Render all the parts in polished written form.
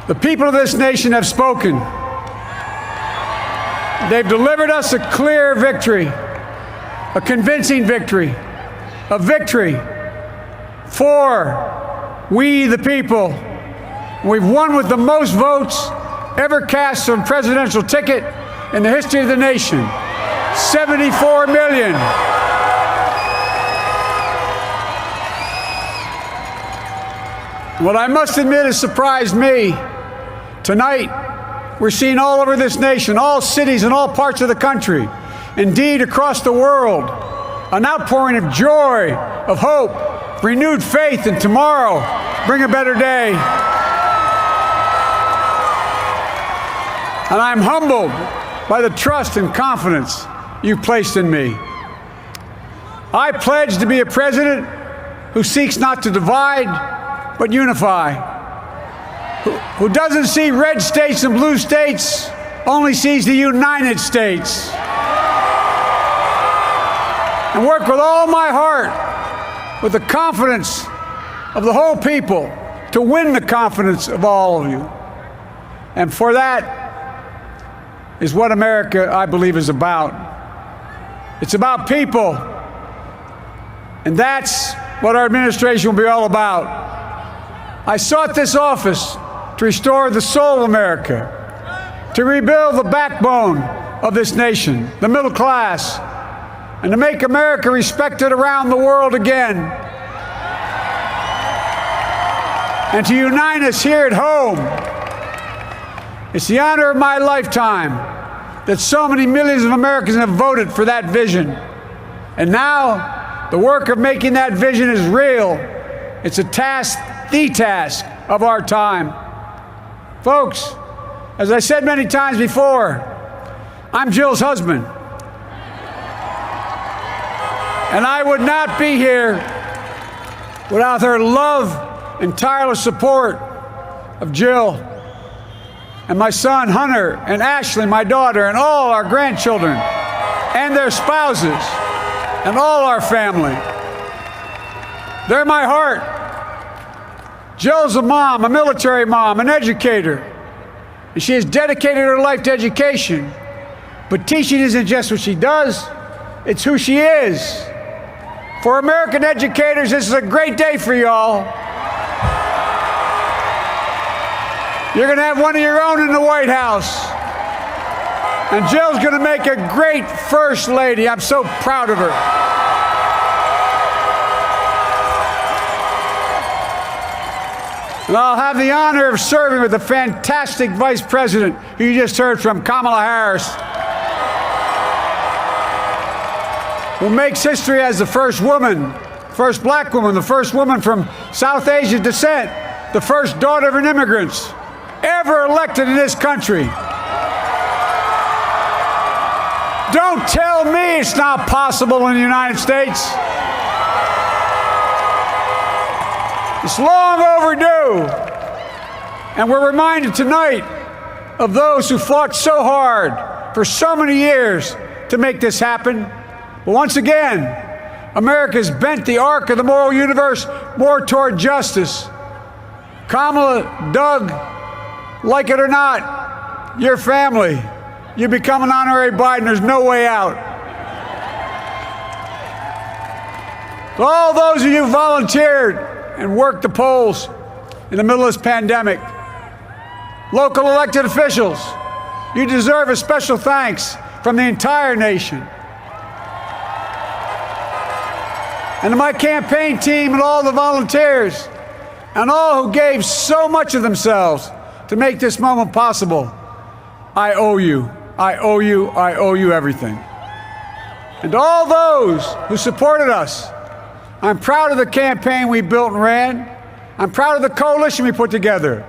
The people of this nation have spoken. They've delivered us a clear victory, a convincing victory, a victory for we the people. We've won with the most votes ever cast on a presidential ticket in the history of the nation. 74 million. What I must admit has surprised me. Tonight, we're seeing all over this nation, all cities and all parts of the country, indeed across the world, an outpouring of joy, of hope, renewed faith in tomorrow, bring a better day. And I'm humbled by the trust and confidence you've placed in me. I pledge to be a president who seeks not to divide, but unify. Who doesn't see red states and blue states, only sees the United States. And work with all my heart, with the confidence of the whole people, to win the confidence of all of you. And for that is what America, I believe, is about. It's about people. And that's what our administration will be all about. I sought this office to restore the soul of America, to rebuild the backbone of this nation, the middle class, and to make America respected around the world again, and to unite us here at home. It's the honor of my lifetime that so many millions of Americans have voted for that vision. And now, the work of making that vision is real. It's a task, the task of our time. Folks, as I said many times before, I'm Jill's husband. And I would not be here without her love and tireless support of Jill and my son Hunter and Ashley, my daughter, and all our grandchildren and their spouses and all our family. They're my heart. Jill's a mom, a military mom, an educator, and she has dedicated her life to education. But teaching isn't just what she does, it's who she is. For American educators, this is a great day for y'all. You're going to have one of your own in the White House. And Jill's going to make a great First Lady. I'm so proud of her. And I'll have the honor of serving with the fantastic Vice President who you just heard from, Kamala Harris, who makes history as the first woman, first black woman, the first woman from South Asian descent, the first daughter of an immigrant ever elected in this country. Don't tell me it's not possible in the United States. It's long overdue. And we're reminded tonight of those who fought so hard for so many years to make this happen. But once again, America's bent the arc of the moral universe more toward justice. Kamala, Doug, like it or not, your family, you become an honorary Biden. There's no way out. To all those of you who volunteered and worked the polls in the middle of this pandemic, local elected officials, you deserve a special thanks from the entire nation. And to my campaign team and all the volunteers and all who gave so much of themselves to make this moment possible, I owe you. I owe you. I owe you everything. And to all those who supported us, I'm proud of the campaign we built and ran. I'm proud of the coalition we put together,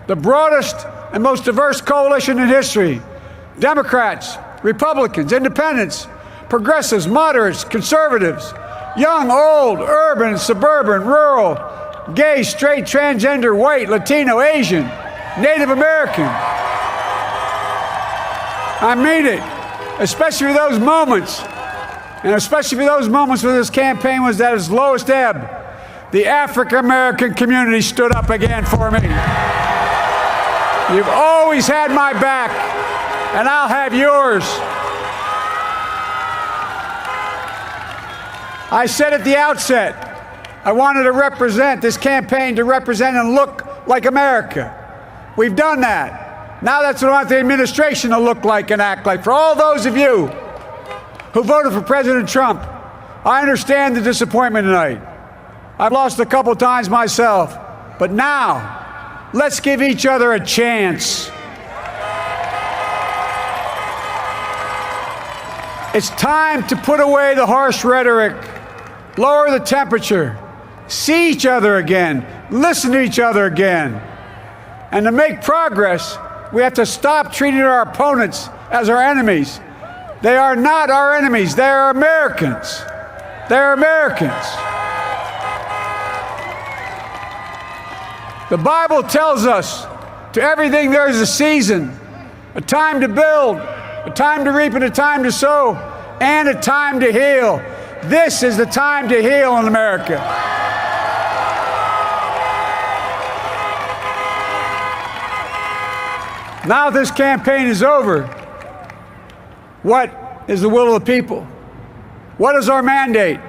the broadest and most diverse coalition in history. Democrats, Republicans, independents, progressives, moderates, conservatives, young, old, urban, suburban, rural, gay, straight, transgender, white, Latino, Asian, Native American. I mean it, especially for those moments, and especially for those moments when this campaign was at its lowest ebb. The African American community stood up again for me. You've always had my back, and I'll have yours. I said at the outset, I wanted to represent this campaign to represent and look like America. We've done that. Now that's what I want the administration to look like and act like. For all those of you who voted for President Trump, I understand the disappointment tonight. I've lost a couple times myself, but now let's give each other a chance. It's time to put away the harsh rhetoric, lower the temperature, see each other again, listen to each other again. And to make progress, we have to stop treating our opponents as our enemies. They are not our enemies. They are Americans. They're Americans. The Bible tells us to everything there is a season, a time to build, a time to reap and a time to sow, and a time to heal. This is the time to heal in America. Now this campaign is over. What is the will of the people? What is our mandate?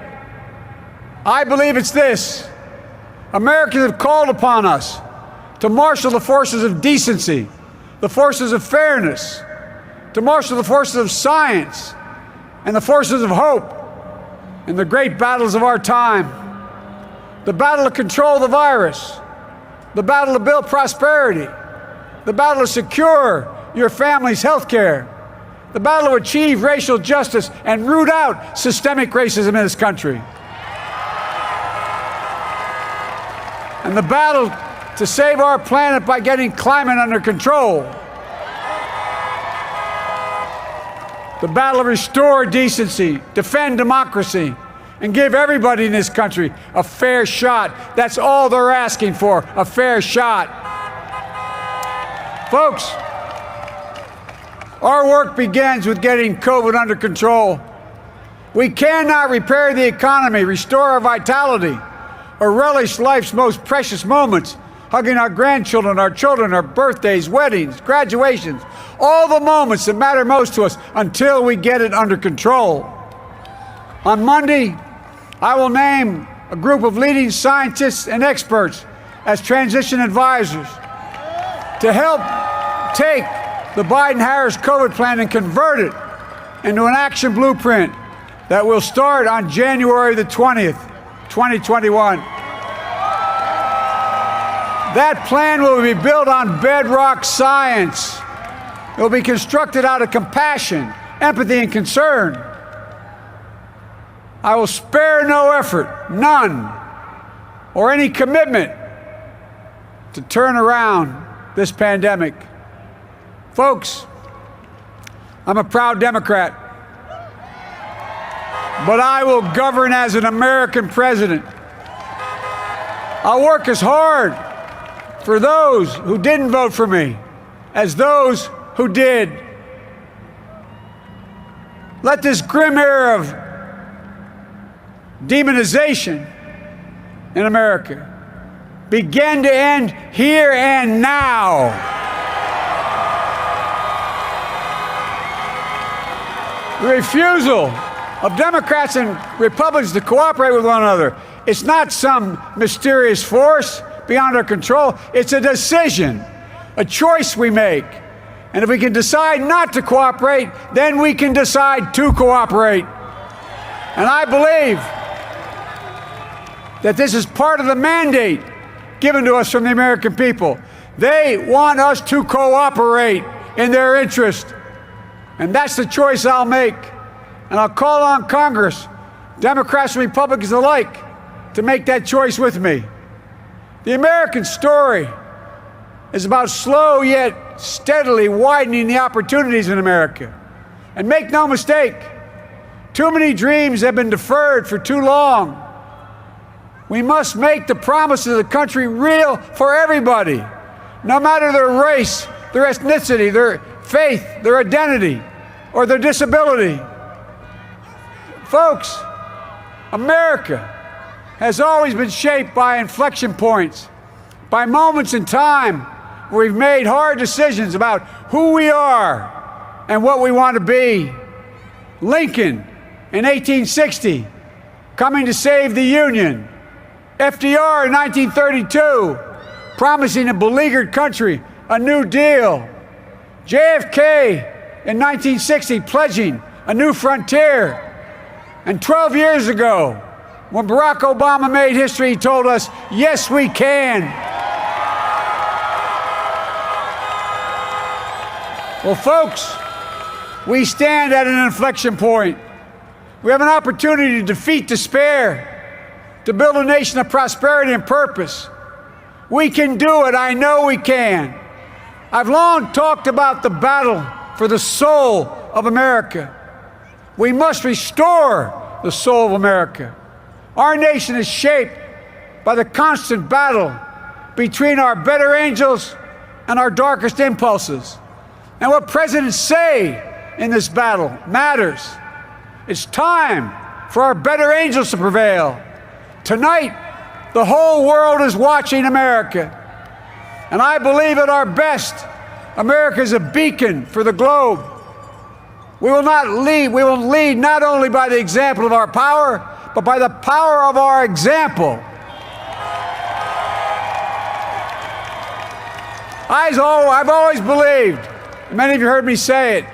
I believe it's this. Americans have called upon us to marshal the forces of decency, the forces of fairness, to marshal the forces of science and the forces of hope in the great battles of our time. The battle to control the virus, the battle to build prosperity, the battle to secure your family's health care, the battle to achieve racial justice and root out systemic racism in this country, and the battle to save our planet by getting climate under control, the battle to restore decency, defend democracy, and give everybody in this country a fair shot. That's all they're asking for, a fair shot. Folks, our work begins with getting COVID under control. We cannot repair the economy, restore our vitality, or relish life's most precious moments, hugging our grandchildren, our children, our birthdays, weddings, graduations, all the moments that matter most to us until we get it under control. On Monday, I will name a group of leading scientists and experts as transition advisors to help take the Biden-Harris COVID plan and convert it into an action blueprint that will start on January the 20th, 2021. That plan will be built on bedrock science. It will be constructed out of compassion, empathy, and concern. I will spare no effort, none, or any commitment to turn around this pandemic. Folks, I'm a proud Democrat, but I will govern as an American president. I'll work as hard for those who didn't vote for me as those who did. Let this grim era of demonization in America begin to end here and now. The refusal of Democrats and Republicans to cooperate with one another, it's not some mysterious force beyond our control. It's a decision, a choice we make. And if we can decide not to cooperate, then we can decide to cooperate. And I believe that this is part of the mandate given to us from the American people. They want us to cooperate in their interest. And that's the choice I'll make. And I'll call on Congress, Democrats and Republicans alike, to make that choice with me. The American story is about slow yet steadily widening the opportunities in America. And make no mistake, too many dreams have been deferred for too long. We must make the promises of the country real for everybody, no matter their race, their ethnicity, their faith, their identity, or their disability. Folks, America has always been shaped by inflection points, by moments in time where we've made hard decisions about who we are and what we want to be. Lincoln in 1860, coming to save the Union. FDR in 1932, promising a beleaguered country a new deal. JFK in 1960, pledging a new frontier. And 12 years ago, when Barack Obama made history, he told us, yes, we can. Well, folks, we stand at an inflection point. We have an opportunity to defeat despair, to build a nation of prosperity and purpose. We can do it. I know we can. I've long talked about the battle for the soul of America. We must restore the soul of America. Our nation is shaped by the constant battle between our better angels and our darkest impulses. And what presidents say in this battle matters. It's time for our better angels to prevail. Tonight, the whole world is watching America. And I believe at our best, America is a beacon for the globe. We will lead not only by the example of our power, but by the power of our example. I've always believed, and many of you heard me say it,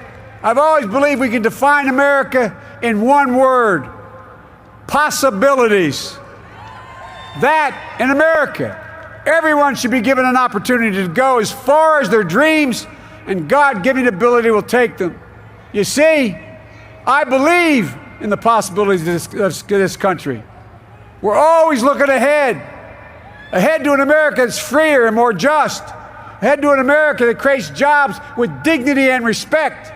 I've always believed we can define America in one word: possibilities. That in America, everyone should be given an opportunity to go as far as their dreams and God-given ability will take them. You see, I believe in the possibilities of this country. We're always looking ahead to an America that's freer and more just, ahead to an America that creates jobs with dignity and respect,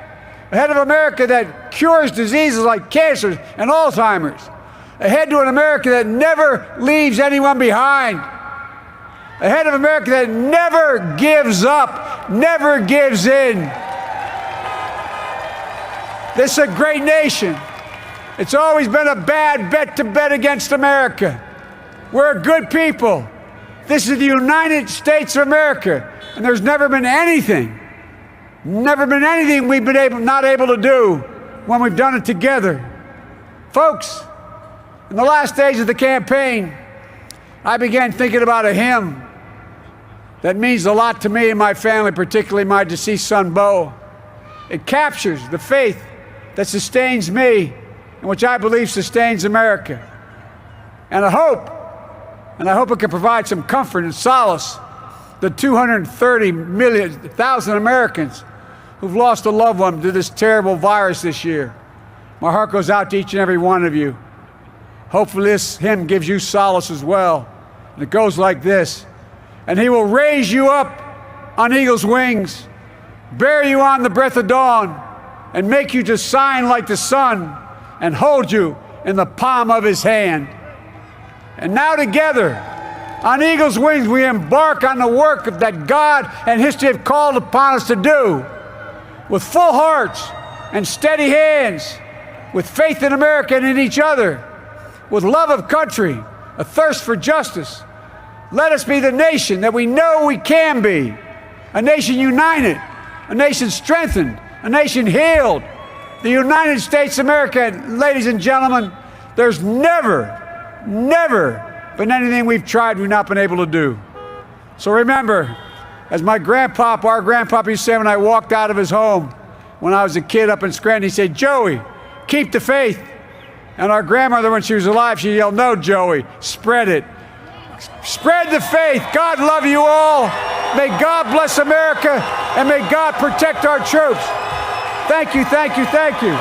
ahead of America that cures diseases like cancer and Alzheimer's, ahead to an America that never leaves anyone behind, ahead of America that never gives up, never gives in. This is a great nation. It's always been a bad bet to bet against America. We're a good people. This is the United States of America, and there's never been anything we've been not able to do when we've done it together. Folks, in the last days of the campaign, I began thinking about a hymn that means a lot to me and my family, particularly my deceased son, Bo. It captures the faith that sustains me and which I believe sustains America. And I hope it can provide some comfort and solace the 230,000 Americans who've lost a loved one to this terrible virus this year. My heart goes out to each and every one of you. Hopefully this hymn gives you solace as well. And it goes like this: and he will raise you up on eagle's wings, bear you on the breath of dawn, and make you to shine like the sun, and hold you in the palm of his hand. And now together, on eagle's wings, we embark on the work that God and history have called upon us to do, with full hearts and steady hands, with faith in America and in each other, with love of country, a thirst for justice. Let us be the nation that we know we can be, a nation united, a nation strengthened, a nation healed. The United States of America, ladies and gentlemen, there's never been anything we've tried we've not been able to do. So remember, as our grandpapa used to say when I walked out of his home when I was a kid up in Scranton, he said, "Joey, keep the faith." And our grandmother, when she was alive, she yelled, "No, Joey, spread it. Spread the faith." God love you all. May God bless America, and may God protect our troops. Thank you, thank you, thank you.